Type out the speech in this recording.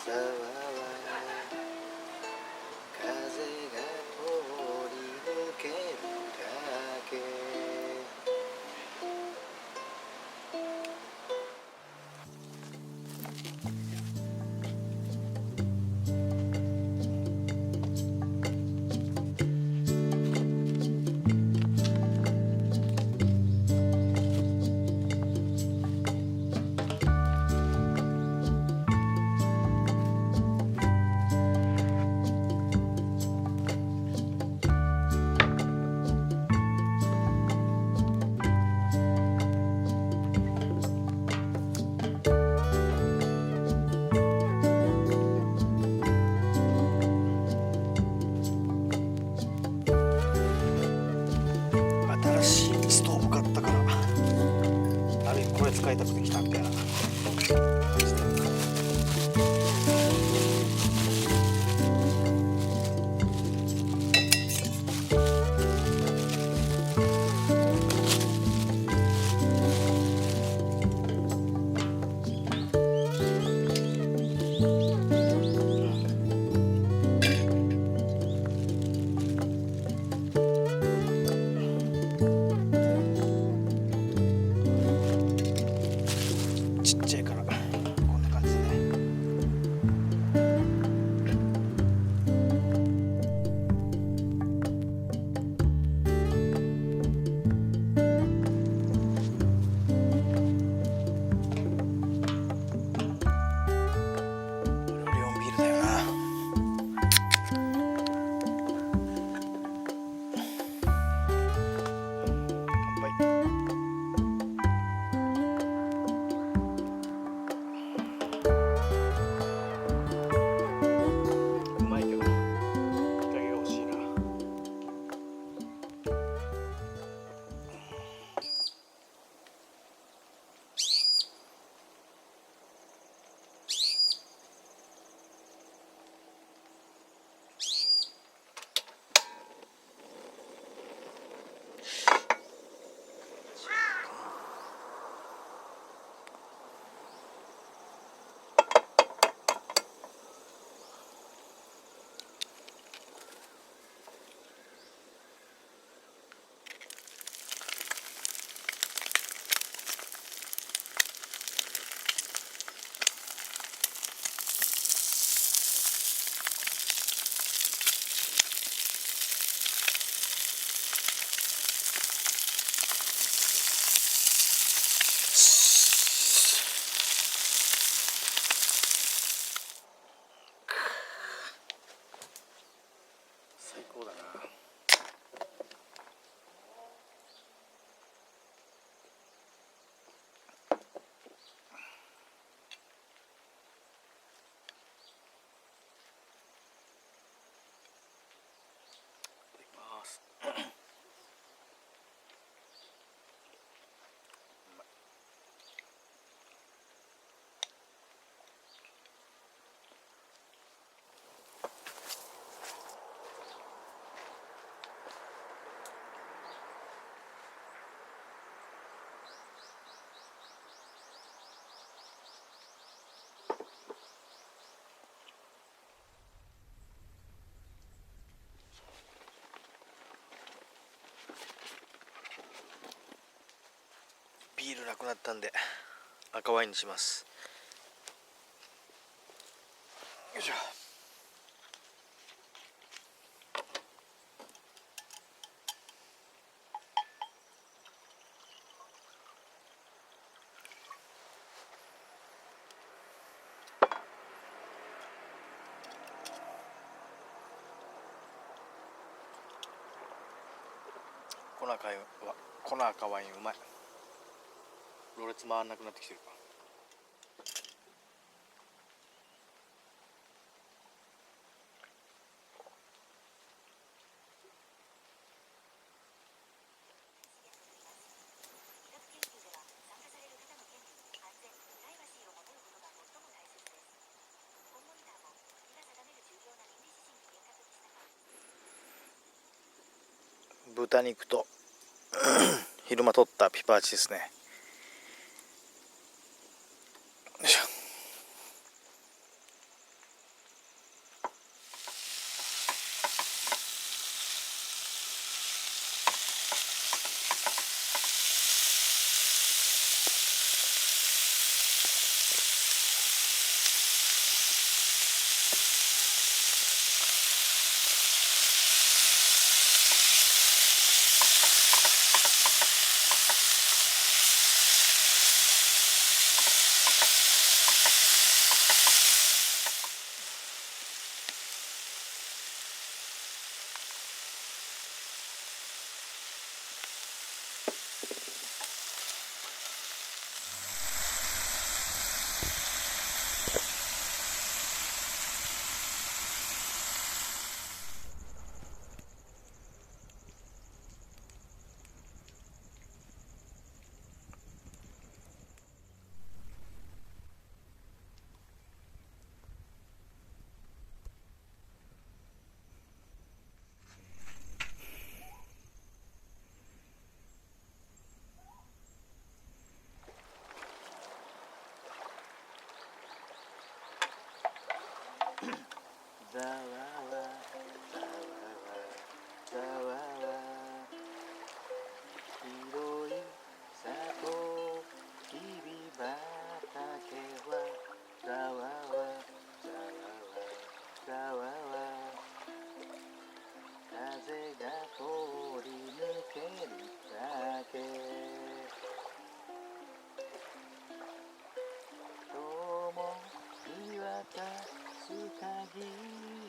沢は風が通り抜けるだけ。新しいストーブ買ったからある意味これ使いたくてきたみたいな感じで。ちっちゃいからこんな感じでね。オリオンビールだよな。乾杯。うまいけど日陰が欲しいな。最高だな。いただきます。ビールなくなったんで赤ワインにします。よいしょ。粉赤ワインうまい。ろれつ回んなくなってきてる。豚肉と昼間取ったピパーチですね。よいしょ。ざわわざわわ広い里きび畑はざわわざわわざわわ風が通り抜けるだけどうも見渡す限り